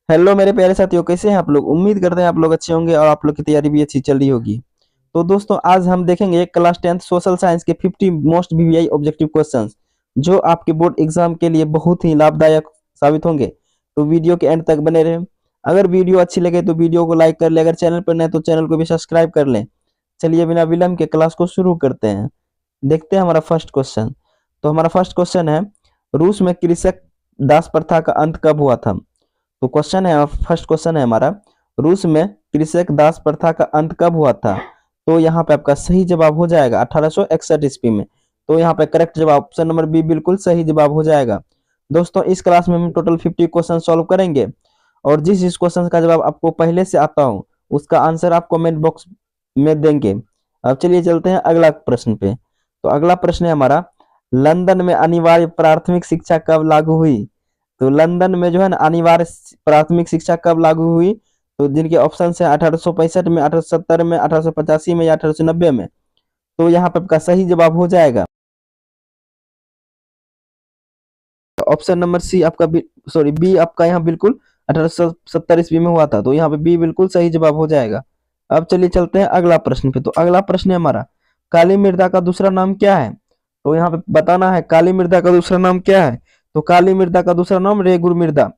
Hello मेरे प्यारे साथियों, कैसे हैं आप लोग। उम्मीद करते हैं आप लोग अच्छे होंगे और आप लोग की तैयारी भी अच्छी चल रही होगी। तो दोस्तों, आज हम देखेंगे क्लास 10th सोशल साइंस के 50 मोस्ट वीवीआई ऑब्जेक्टिव क्वेश्चंस जो आपके बोर्ड एग्जाम के लिए बहुत ही लाभदायक साबित होंगे। तो वीडियो के एंड तक बने रहें। अगर वीडियो अच्छी लगे तो वीडियो को लाइक कर ले, अगर चैनल पर नए तो चैनल को भी सब्सक्राइब कर लें। चलिए बिना विलंब के क्लास को शुरू करते हैं। देखते हैं हमारा फर्स्ट क्वेश्चन। तो हमारा फर्स्ट क्वेश्चन है, रूस में कृषक दास प्रथा का अंत कब हुआ था। तो क्वेश्चन है, फर्स्ट क्वेश्चन है हमारा, रूस में कृषक दास प्रथा का अंत कब हुआ था। तो यहाँ पे आपका सही जवाब हो जाएगा 1861 ईस्वी में। तो यहाँ पे करेक्ट जवाब ऑप्शन नंबर बी बिल्कुल सही जवाब हो जाएगा। दोस्तों, इस क्लास में हम टोटल 50 क्वेश्चन सॉल्व करेंगे और जिस क्वेश्चन का जवाब आपको पहले से आता हो उसका आंसर आप कमेंट बॉक्स में देंगे। अब चलिए चलते हैं अगला प्रश्न पे। तो अगला प्रश्न है हमारा, लंदन में अनिवार्य प्राथमिक शिक्षा कब लागू हुई। तो लंदन में जो है ना अनिवार्य प्राथमिक शिक्षा कब लागू हुई। तो जिनके ऑप्शन है 1865 में, 1870 में, 1885 में या 1890 में। तो यहाँ पे आपका सही जवाब हो जाएगा ऑप्शन नंबर सी आपका सॉरी बी आपका यहाँ बिल्कुल 1870 ईस्वी में हुआ था। तो यहाँ पे बी बिल्कुल सही जवाब हो जाएगा। अब चलिए चलते हैं अगला प्रश्न पे। तो अगला प्रश्न है हमारा, काली मृदा का दूसरा नाम क्या है। तो यहाँ पे बताना है काली मृदा का दूसरा नाम क्या है। तो काली मृदा का दूसरा नाम रेगुर मृदा,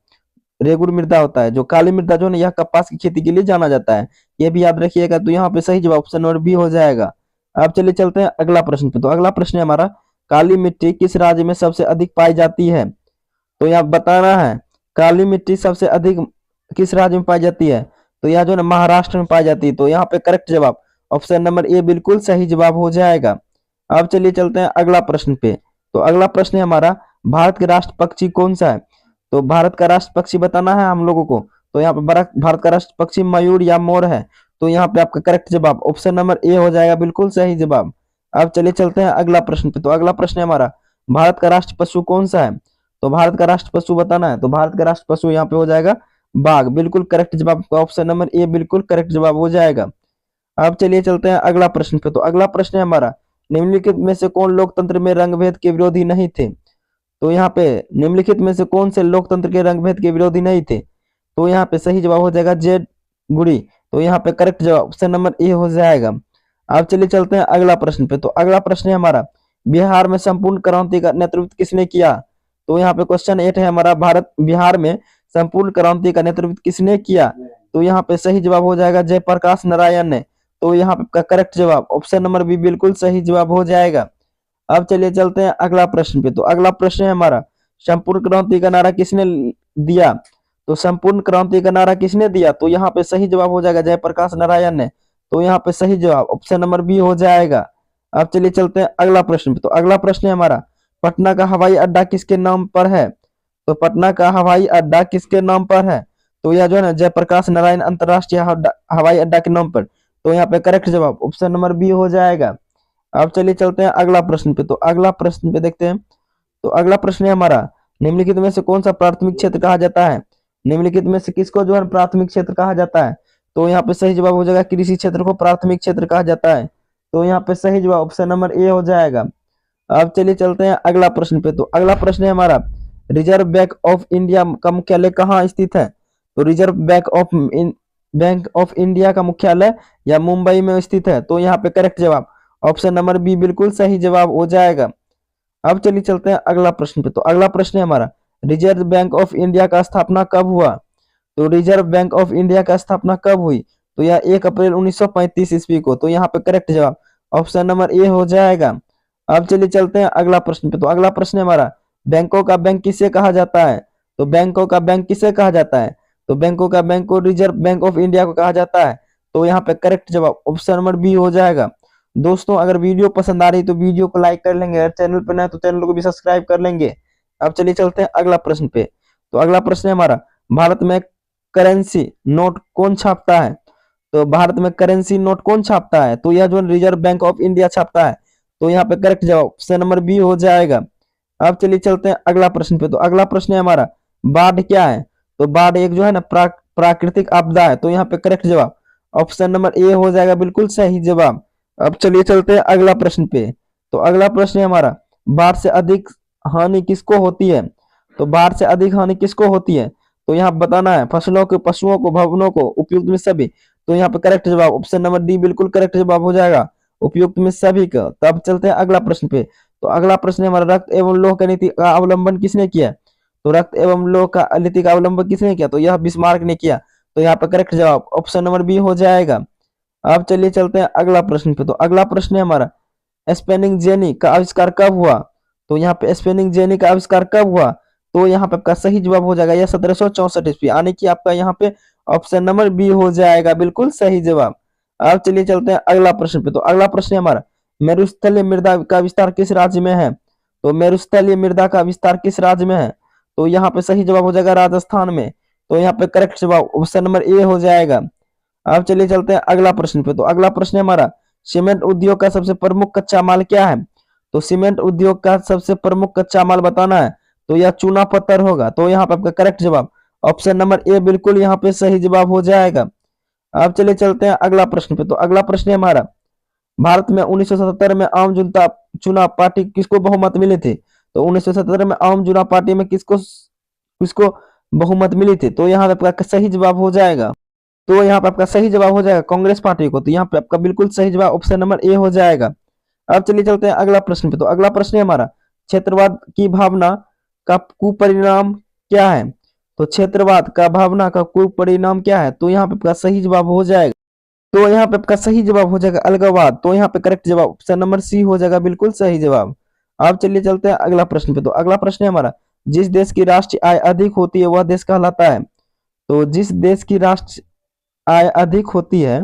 रेगुर मृदा होता है। जो काली मृदा जो है ना, यह कपास की खेती के लिए जाना जाता है। ये भी याद रखिएगा। तो यहाँ पे सही जवाब ऑप्शन नंबर बी हो जाएगा। अब चलिए चलते हैं अगला प्रश्न पे। तो अगला प्रश्न है हमारा, काली मिट्टी किस राज्य में सबसे अधिक पाई जाती है। तो यहाँ बताना है काली मिट्टी सबसे अधिक किस राज्य में पाई जाती है। तो यह जो है ना महाराष्ट्र में पाई जाती है। तो यहाँ पे करेक्ट जवाब ऑप्शन नंबर ए बिल्कुल सही जवाब हो जाएगा। अब चलिए चलते हैं अगला प्रश्न पे। तो अगला प्रश्न है हमारा, भारत के राष्ट्र पक्षी कौन सा है। तो भारत का राष्ट्र पक्षी बताना है हम लोगों को। तो यहाँ पे भारत का राष्ट्र पक्षी मयूर या मोर है। तो यहाँ पे आपका करेक्ट जवाब ऑप्शन नंबर ए हो जाएगा, बिल्कुल सही जवाब। अब चलिए चलते हैं अगला प्रश्न पे। तो अगला प्रश्न है हमारा, भारत का राष्ट्र पशु कौन सा है। तो भारत का राष्ट्र पशु बताना है। तो भारत का राष्ट्र पशु यहाँ पे हो जाएगा बाघ, बिल्कुल करेक्ट जवाब ऑप्शन नंबर ए बिल्कुल करेक्ट जवाब हो जाएगा। अब चलिए चलते हैं अगला प्रश्न पे। तो अगला प्रश्न है हमारा, निम्नलिखित में से कौन लोकतंत्र में रंगभेद के विरोधी नहीं थे। तो यहाँ पे निम्नलिखित में से कौन से लोकतंत्र के रंगभेद के विरोधी नहीं थे। तो यहाँ पे सही जवाब हो जाएगा जेड गुड़ी। तो यहाँ पे करेक्ट जवाब ऑप्शन नंबर ए हो जाएगा। अब चलिए चलते हैं अगला प्रश्न पे। तो अगला प्रश्न है हमारा, बिहार में संपूर्ण क्रांति का नेतृत्व किसने किया। तो यहाँ पे क्वेश्चन 8 है हमारा, भारत बिहार में संपूर्ण क्रांति का नेतृत्व किसने किया। तो यहाँ पे सही जवाब हो जाएगा जयप्रकाश नारायण ने। तो यहाँ पे करेक्ट जवाब ऑप्शन नंबर बी बिल्कुल सही जवाब हो जाएगा। अब चलिए चलते हैं अगला प्रश्न पे। तो अगला प्रश्न है हमारा, संपूर्ण क्रांति का नारा किसने दिया। तो संपूर्ण क्रांति का नारा किसने दिया। तो यहाँ पे सही जवाब हो जाएगा जयप्रकाश नारायण ने। तो यहाँ पे सही जवाब ऑप्शन नंबर बी हो जाएगा। अब चलिए चलते हैं अगला प्रश्न पे। तो अगला प्रश्न है हमारा, पटना का हवाई अड्डा किसके नाम पर है। तो पटना का हवाई अड्डा किसके नाम पर है। तो यह जो है ना जयप्रकाश नारायण अंतरराष्ट्रीय हवाई अड्डा के नाम पर। तो यहाँ पे करेक्ट जवाब ऑप्शन नंबर बी हो जाएगा। अब चलिए चलते हैं अगला प्रश्न पे। तो अगला प्रश्न पे देखते हैं। तो अगला प्रश्न है हमारा, निम्नलिखित में से कौन सा प्राथमिक क्षेत्र कहा जाता है। निम्नलिखित में से किसको जो है प्राथमिक क्षेत्र कहा जाता है। तो यहाँ पे सही जवाब हो जाएगा कृषि क्षेत्र को प्राथमिक क्षेत्र कहा जाता है। तो यहाँ पे सही जवाब ऑप्शन नंबर ए हो जाएगा। अब चलिए चलते हैं अगला प्रश्न पे। तो अगला प्रश्न है हमारा, रिजर्व बैंक ऑफ इंडिया का मुख्यालय कहाँ स्थित है। तो रिजर्व बैंक ऑफ इंडिया का मुख्यालय या मुंबई में स्थित है। तो यहाँ पे करेक्ट जवाब ऑप्शन नंबर बी बिल्कुल सही जवाब हो जाएगा। अब चलिए चलते हैं अगला प्रश्न पे। तो अगला प्रश्न है हमारा, रिजर्व बैंक ऑफ इंडिया का स्थापना कब हुआ। तो रिजर्व बैंक ऑफ इंडिया का स्थापना कब हुई। तो यह 1 अप्रैल 1935 ईस्वी को। तो यहाँ पे करेक्ट जवाब ऑप्शन नंबर ए हो जाएगा। अब चलिए चलते हैं अगला प्रश्न पे। तो अगला प्रश्न है हमारा, बैंकों का बैंक किसे कहा जाता है। तो बैंकों का बैंक किसे कहा जाता है। तो बैंकों का बैंक को रिजर्व बैंक ऑफ इंडिया को कहा जाता है। तो यहाँ पे करेक्ट जवाब ऑप्शन नंबर बी हो जाएगा। दोस्तों, अगर वीडियो पसंद आ रही तो वीडियो को लाइक कर लेंगे, अगर चैनल पर नए तो चैनल को भी सब्सक्राइब कर लेंगे। अब चलिए चलते हैं अगला प्रश्न पे। तो अगला प्रश्न है हमारा, भारत में करेंसी नोट कौन छापता है। तो भारत में करेंसी नोट कौन छापता है। तो यह जो रिजर्व बैंक ऑफ इंडिया छापता है। तो यहाँ पे करेक्ट जवाब ऑप्शन नंबर बी हो जाएगा। अब चलिए चलते हैं अगला प्रश्न पे। तो अगला प्रश्न है हमारा, बाढ़ क्या है। तो बाढ़ एक जो है ना प्राकृतिक आपदा है। तो यहाँ पे करेक्ट जवाब ऑप्शन नंबर ए हो जाएगा, बिल्कुल सही जवाब। अब चलिए चलते हैं अगला प्रश्न पे। तो अगला प्रश्न है हमारा, बाढ़ से अधिक हानि किसको होती है। तो बाढ़ से अधिक हानि किसको होती है। तो यहाँ पे बताना है फसलों के, पशुओं को, भवनों को, उपयुक्त में सभी। तो यहाँ पे करेक्ट जवाब ऑप्शन नंबर डी बिल्कुल करेक्ट जवाब हो जाएगा, उपयुक्त में सभी का। तो अब चलते हैं अगला प्रश्न पे। तो अगला प्रश्न है हमारा, रक्त एवं लोह का नीति का अवलंबन किसने किया? तो रक्त एवं लोह का नीति का अवलंबन किसने किया? तो यह बिस्मार्क ने किया। तो यहाँ पे करेक्ट जवाब ऑप्शन नंबर बी हो जाएगा। अब चलिए चलते हैं अगला प्रश्न पे। तो अगला प्रश्न है हमारा, स्पेनिंग जेनी का आविष्कार कब हुआ? तो यहाँ पे स्पेनिंग जेनी का आविष्कार कब हुआ? तो यहाँ पे आपका सही जवाब हो जाएगा यह 1764 ईस्वी, यानी कि आपका यहाँ पे ऑप्शन नंबर बी हो जाएगा बिल्कुल सही जवाब। अब चलिए चलते हैं अगला प्रश्न पे। तो अगला प्रश्न है हमारा, मेरुस्थलीय मृदा का विस्तार किस राज्य में है? तो मेरुस्थलीय मृदा का विस्तार किस राज्य में है? तो यहाँ पे सही जवाब हो जाएगा राजस्थान में। तो यहाँ पे करेक्ट जवाब ऑप्शन नंबर ए हो जाएगा। अब चलिए चलते हैं अगला प्रश्न पे। तो अगला प्रश्न है हमारा, सीमेंट उद्योग का सबसे प्रमुख कच्चा माल क्या है? तो सीमेंट उद्योग का सबसे प्रमुख कच्चा माल बताना है। तो यह चूना पत्थर होगा। तो यहाँ पे आपका करेक्ट जवाब ऑप्शन नंबर ए बिल्कुल यहाँ पे सही जवाब हो जाएगा। अब चलिए चलते हैं अगला प्रश्न पे। तो अगला प्रश्न है हमारा, भारत में 1977 में आम जनता चुनाव पार्टी किसको बहुमत मिले थे? तो 1977 में आम चुनाव पार्टी में किसको किसको बहुमत मिली थी? तो यहाँ पे आपका सही जवाब हो जाएगा। तो यहाँ पे आपका सही जवाब हो जाएगा कांग्रेस पार्टी को। तो यहाँ पे आपका बिल्कुल सही जवाब ऑप्शन नंबर ए हो जाएगा। अब चलिए चलते हैं अगला प्रश्न पे। तो अगला प्रश्न है हमारा, क्षेत्रवाद की भावना का कुपरिणाम क्या है? तो क्षेत्रवाद का भावना का कुपरिणाम क्या है? तो यहाँ पे आपका सही जवाब हो जाएगा। तो यहाँ पे आपका सही जवाब हो जाएगा अलगाववाद। तो यहाँ पे करेक्ट जवाब ऑप्शन नंबर सी हो जाएगा बिल्कुल सही जवाब। अब चलिए चलते हैं अगला प्रश्न पे। तो अगला प्रश्न है हमारा, जिस देश की राष्ट्रीय आय अधिक होती है वह देश कहलाता है। तो जिस देश की राष्ट्रीय आय अधिक होती है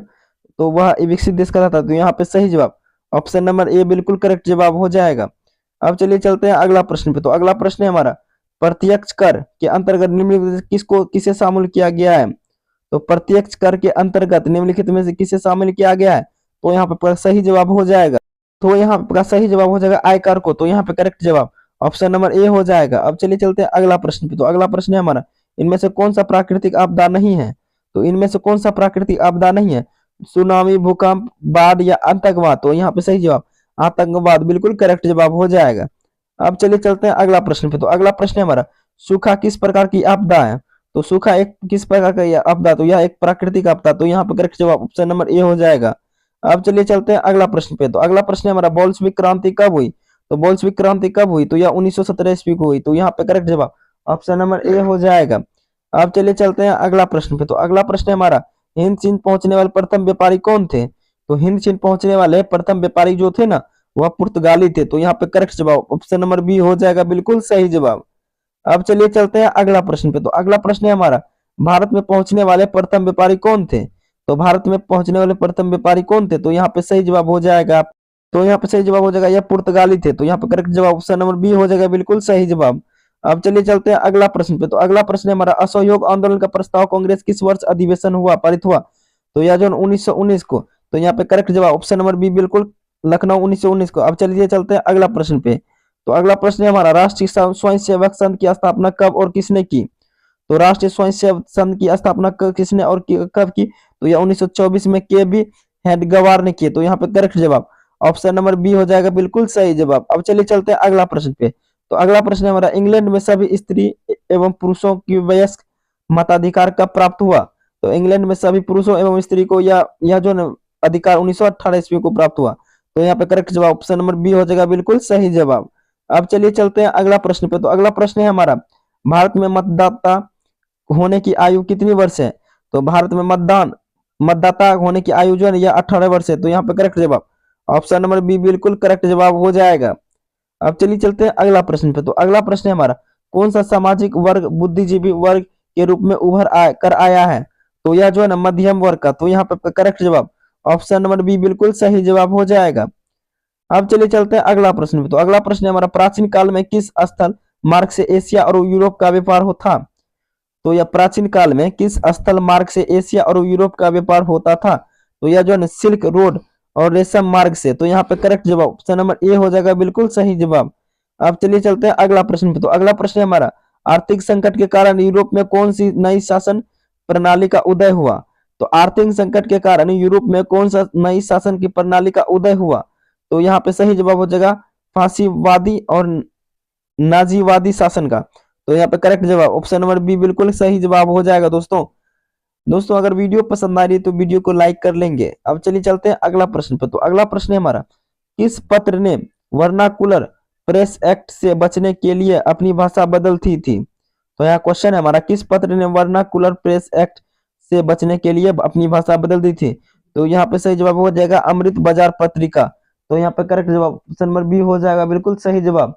तो वह विकसित देश कहलाता है। तो यहाँ पे सही जवाब ऑप्शन नंबर ए बिल्कुल करेक्ट जवाब हो जाएगा। अब चलिए चलते हैं अगला प्रश्न पे। तो अगला प्रश्न है हमारा, प्रत्यक्ष कर के अंतर्गत निम्नलिखित किसको किसे शामिल किया गया है? तो प्रत्यक्ष कर के अंतर्गत निम्नलिखित में से किसे शामिल किया गया है? तो यहाँ पे सही जवाब हो जाएगा। तो यहाँ पे सही जवाब हो जाएगा आयकर को। तो यहाँ पे करेक्ट जवाब ऑप्शन नंबर ए हो जाएगा। अब चलिए चलते हैं अगला प्रश्न पे। तो अगला प्रश्न है हमारा, इनमें से कौन सा प्राकृतिक आपदा नहीं है? तो इनमें से कौन सा प्राकृतिक आपदा नहीं है? सुनामी, भूकंप, बाढ़ या आतंकवाद? तो यहाँ पे सही जवाब आतंकवाद बिल्कुल करेक्ट जवाब हो जाएगा। अब चलिए चलते हैं अगला प्रश्न पे। तो अगला प्रश्न है हमारा, सूखा किस प्रकार की आपदा है? तो सूखा एक किस प्रकार का आपदा? तो यह एक प्राकृतिक आपदा। तो यहाँ पे करेक्ट जवाब ऑप्शन नंबर ए हो जाएगा। अब चलिए चलते हैं अगला प्रश्न पे। तो अगला प्रश्न है हमारा, बोल्शेविक क्रांति कब हुई? तो बोल्शेविक क्रांति कब हुई? तो यह 1917 ईस्वी को हुई। तो यहाँ पे करेक्ट जवाब ऑप्शन नंबर ए हो जाएगा। अब चलिए चलते हैं अगला प्रश्न पे। तो अगला प्रश्न है हमारा, हिंद चीन पहुंचने वाले प्रथम व्यापारी कौन थे? तो हिंद चीन पहुंचने वाले प्रथम व्यापारी जो थे ना वह पुर्तगाली थे। तो यहाँ पे करेक्ट जवाब ऑप्शन नंबर बी हो जाएगा बिल्कुल सही जवाब। अब चलिए चलते हैं अगला प्रश्न पे। तो अगला प्रश्न है हमारा, भारत में पहुंचने वाले प्रथम व्यापारी कौन थे? तो भारत में पहुंचने वाले प्रथम व्यापारी कौन थे? तो यहाँ पे सही जवाब हो जाएगा। तो यहाँ पे सही जवाब हो जाएगा यह पुर्तगाली थे। तो यहाँ पे करेक्ट जवाब ऑप्शन नंबर बी हो जाएगा बिल्कुल सही जवाब। अब चलिए चलते हैं अगला प्रश्न पे। तो अगला प्रश्न है हमारा, असहयोग आंदोलन का प्रस्ताव कांग्रेस किस वर्ष अधिवेशन हुआ, पारित हुआ? तो यह जो 1919 को। तो यहाँ पे करेक्ट जवाब ऑप्शन नंबर बी बिल्कुल लखनऊ 1919 को। अब चलिए चलते हैं अगला प्रश्न पे। तो अगला प्रश्न है हमारा, राष्ट्रीय स्वयंसेवक संघ की स्थापना कब और किसने की? तो राष्ट्रीय स्वयंसेवक संघ की स्थापना किसने और कब की? तो यह 1924 में के बी हेडगेवार ने की। तो यहाँ पे करेक्ट जवाब ऑप्शन नंबर बी हो जाएगा बिल्कुल सही जवाब। अब चलिए चलते हैं अगला प्रश्न पे। तो अगला प्रश्न है हमारा, इंग्लैंड में सभी स्त्री एवं पुरुषों की वयस्क मताधिकार कब प्राप्त हुआ? तो इंग्लैंड में सभी पुरुषों एवं स्त्री को यह जो अधिकार 1918 ईस्वी को प्राप्त हुआ। तो यहाँ पे करेक्ट जवाब ऑप्शन नंबर बी हो जाएगा बिल्कुल सही जवाब। अब चलिए चलते हैं अगला प्रश्न पे। तो अगला प्रश्न है हमारा, भारत में मतदाता होने की आयु कितनी वर्ष है? तो भारत में मतदाता होने की आयु जो है यह 18 वर्ष है। तो यहाँ पे करेक्ट जवाब ऑप्शन नंबर बी बिल्कुल करेक्ट जवाब हो जाएगा। अब चलिए चलते हैं अगला प्रश्न पे। तो अगला प्रश्न है हमारा, कौन सा सामाजिक वर्ग बुद्धिजीवी वर्ग के रूप में कर आया है? तो यह जो है ना मध्यम वर्ग का। तो यहाँ पे करेक्ट जवाब ऑप्शन नंबर बी बिल्कुल सही जवाब हो जाएगा। अब चलिए चलते हैं अगला प्रश्न पे। तो अगला प्रश्न है हमारा, प्राचीन काल में किस स्थल मार्ग से एशिया और यूरोप का व्यापार होता? तो यह प्राचीन काल में किस स्थल मार्ग से एशिया और यूरोप का व्यापार होता था? तो यह जो है सिल्क रोड और रेशम मार्ग से। तो यहाँ पे करेक्ट जवाब ऑप्शन नंबर ए हो जाएगा बिल्कुल सही जवाब। अब चलिए चलते हैं अगला प्रश्न पे। तो अगला प्रश्न है हमारा, आर्थिक संकट के कारण यूरोप में कौन सी नई शासन प्रणाली का उदय हुआ? तो आर्थिक संकट के कारण यूरोप में कौन सा नई शासन की प्रणाली का उदय हुआ? तो यहाँ पे सही जवाब हो जाएगा फांसीवादी और नाजीवादी शासन का। तो यहाँ पे करेक्ट जवाब ऑप्शन नंबर बी बिल्कुल सही जवाब हो जाएगा दोस्तों। दोस्तों अगर वीडियो पसंद आ रही है तो वीडियो को लाइक कर लेंगे। अब चलिए चलते हैं अगला प्रश्न पे। तो अगला प्रश्न है हमारा, किस पत्र ने वर्नाकुलर प्रेस एक्ट से बचने के लिए अपनी भाषा बदलती थी? तो यहाँ क्वेश्चन है हमारा, किस पत्र ने वर्नाकुलर प्रेस एक्ट से बचने के लिए अपनी भाषा बदल दी थी? तो यहाँ पे सही जवाब हो जाएगा अमृत बाजार पत्रिका। तो यहाँ पे करेक्ट जवाब ऑप्शन नंबर बी हो जाएगा बिल्कुल सही जवाब।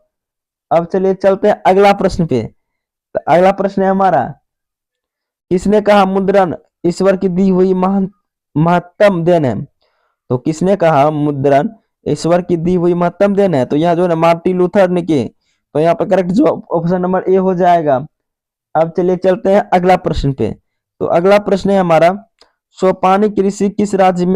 अब चलिए चलते हैं अगला प्रश्न पे। तो अगला प्रश्न है हमारा, किसने कहा मुद्रण ईश्वर की दी हुई महत्तम देन है? तो किसने कहा मुद्रण ईश्वर की दी हुई महत्तम देन है? तो यहाँ जो है ना मार्टिन लूथर ने की। तो यहाँ पे करेक्ट जवाब ऑप्शन नंबर ए हो जाएगा। अब चलिए चलते हैं अगला प्रश्न पे। तो अगला प्रश्न है हमारा, सोपानी कृषि किस राज्य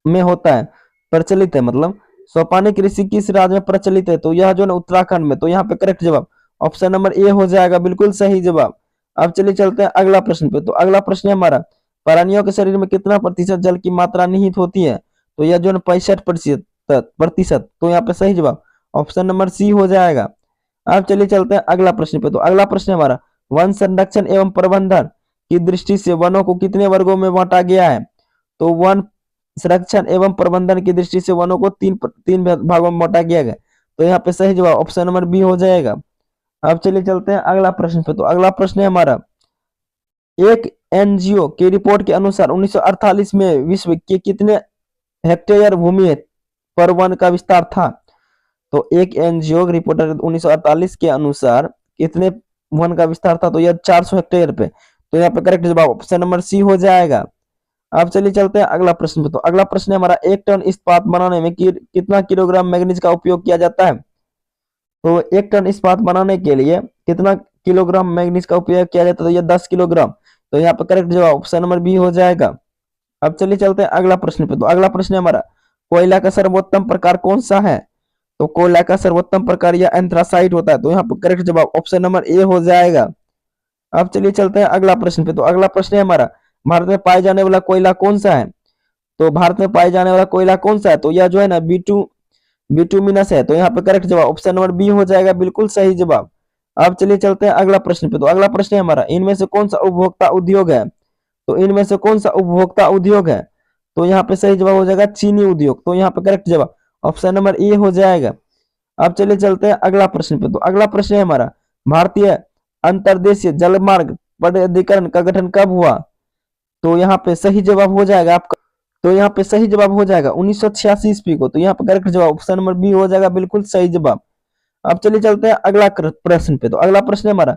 में होता है, प्रचलित है, मतलब सोपानी कृषि किस राज्य में प्रचलित है? तो यह जो है ना उत्तराखंड में। तो यहाँ पे करेक्ट जवाब ऑप्शन नंबर ए हो जाएगा बिल्कुल सही जवाब। अब चलिए चलते हैं अगला प्रश्न पे। तो अगला प्रश्न है हमारा, प्राणियों के शरीर में कितना प्रतिशत जल की मात्रा निहित होती है? तो यह जो है 65%। तो यहाँ पे सही जवाब ऑप्शन नंबर सी हो जाएगा। अब चलिए चलते हैं अगला प्रश्न पे। तो अगला प्रश्न है हमारा, वन संरक्षण एवं प्रबंधन की दृष्टि से वनों को कितने वर्गों में बांटा गया है? तो वन संरक्षण एवं प्रबंधन की दृष्टि से वनों को तीन भागों में बांटा गया है। तो यहाँ पे सही जवाब ऑप्शन नंबर बी हो जाएगा। अब चलिए चलते हैं अगला प्रश्न पे। तो अगला प्रश्न है हमारा, एक एनजीओ की रिपोर्ट के अनुसार 1948 में विश्व के कितने हेक्टेयर भूमि पर वन का विस्तार था? तो एक एनजीओ रिपोर्ट 1948 के अनुसार कितने वन का विस्तार था? तो यह 400 हेक्टेयर पे। तो यहाँ पे करेक्ट जवाब ऑप्शन नंबर सी हो जाएगा। अब चलिए चलते हैं अगला प्रश्न पे। तो अगला प्रश्न है हमारा, एक टन इस्पात बनाने में कितना किलोग्राम मैग्नीज का उपयोग किया जाता है? तो एक टन इस्पात बनाने के लिए कितना किलोग्राम मैग्नीज का उपयोग किया जाता है? तो यह 10 किलोग्राम। तो यहाँ पे करेक्ट जवाब ऑप्शन नंबर बी हो जाएगा। अब चलिए चलते हैं अगला प्रश्न पे। तो अगला प्रश्न है हमारा, कोयला का सर्वोत्तम प्रकार कौन सा है? तो कोयला का सर्वोत्तम प्रकार यह एंथ्रासाइट होता है। तो यहाँ पे करेक्ट जवाब ऑप्शन नंबर ए हो जाएगा। अब चलिए चलते हैं अगला प्रश्न पे। तो अगला प्रश्न है हमारा, भारत में पाए जाने वाला कोयला कौन सा है? तो भारत में पाए जाने वाला कोयला कौन सा है? तो यह जो है ना बिटुमिनस है। तो यहाँ पे करेक्ट जवाब ऑप्शन नंबर बी हो जाएगा बिल्कुल सही जवाब। अब चलिए चलते हैं अगला प्रश्न पे। तो अगला प्रश्न है हमारा, इनमें से कौन सा उपभोक्ता उद्योग है? तो इनमें से कौन सा उपभोक्ता उद्योग है? तो यहाँ पे सही जवाब हो जाएगा चीनी उद्योग। तो यहाँ पे करेक्ट जवाब ऑप्शन नंबर ए हो जाएगा। अब चलिए चलते हैं अगला प्रश्न पे। तो अगला प्रश्न है हमारा, भारतीय अंतर्देशीय जलमार्ग प्राधिकरण का गठन कब हुआ? तो यहाँ पे सही जवाब हो जाएगा आपका। तो यहाँ पे सही जवाब हो जाएगा 1986 ईस्वी को। तो यहाँ पे करेक्ट जवाब ऑप्शन नंबर बी हो जाएगा बिल्कुल सही जवाब। अब चलिए चलते हैं अगला प्रश्न पे। तो अगला प्रश्न है हमारा,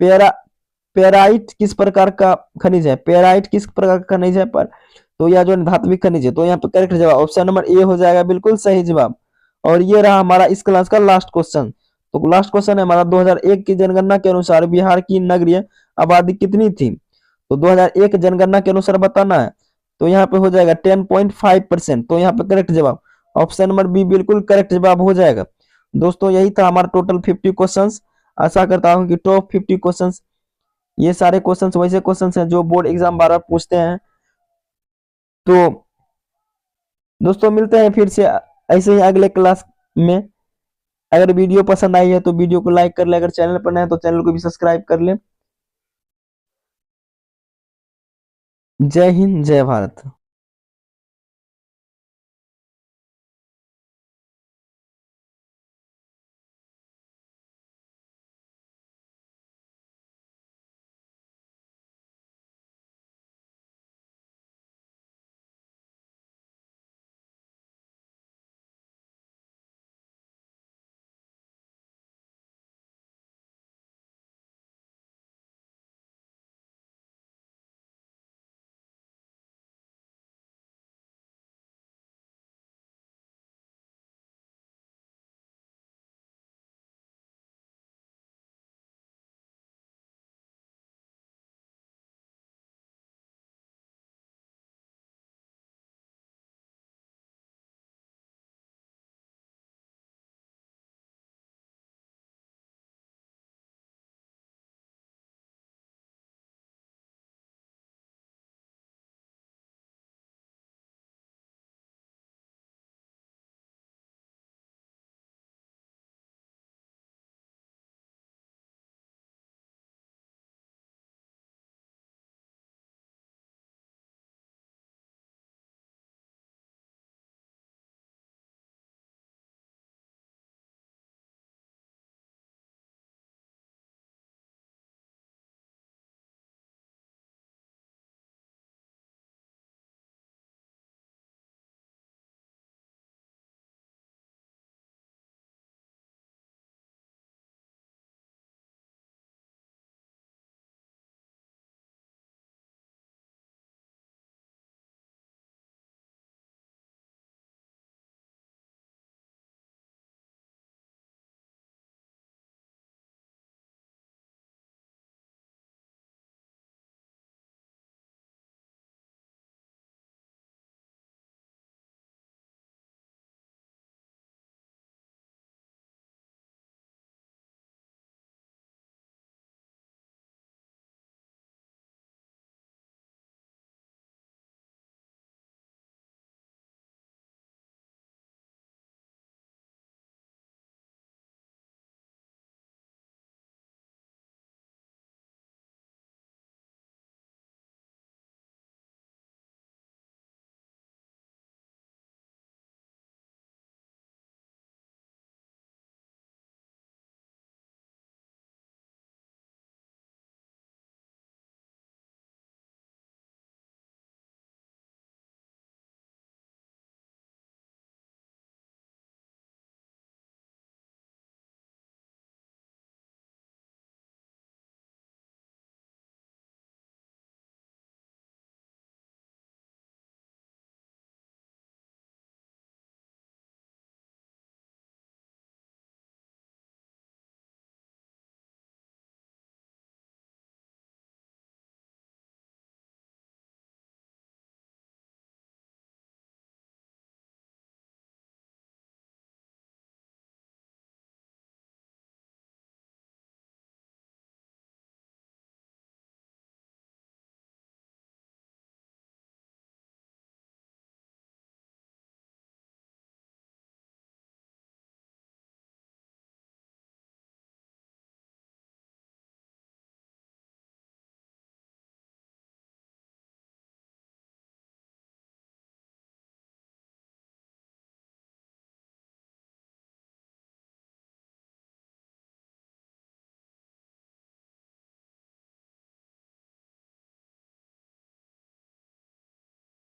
पेरा पेराइट किस प्रकार का खनिज है? पेराइट किस प्रकार का खनिज है? पर तो यह जो धात्विक खनिज है। तो यहाँ पे करेक्ट जवाब ऑप्शन नंबर ए हो जाएगा बिल्कुल सही जवाब। और ये रहा हमारा इस क्लास का लास्ट क्वेश्चन। तो लास्ट क्वेश्चन है हमारा, 2001 की जनगणना के अनुसार बिहार की नगरीय आबादी कितनी थी? तो 2001 जनगणना के अनुसार बताना है। तो यहाँ पे हो जाएगा 10.5%। तो यहाँ पे करेक्ट जवाब ऑप्शन नंबर बी बिल्कुल करेक्ट जवाब हो जाएगा। दोस्तों यही था हमारा टोटल 50 क्वेश्चंस। आशा करता हूँ कि टॉप 50 क्वेश्चंस, ये सारे क्वेश्चंस वैसे क्वेश्चंस हैं जो बोर्ड एग्जाम बार बार पूछते हैं। तो दोस्तों मिलते हैं फिर से ऐसे ही अगले क्लास में। अगर वीडियो पसंद आई है तो वीडियो को लाइक कर ले, अगर चैनल पर नए हैं तो चैनल को भी सब्सक्राइब कर ले। जय हिंद, जय भारत।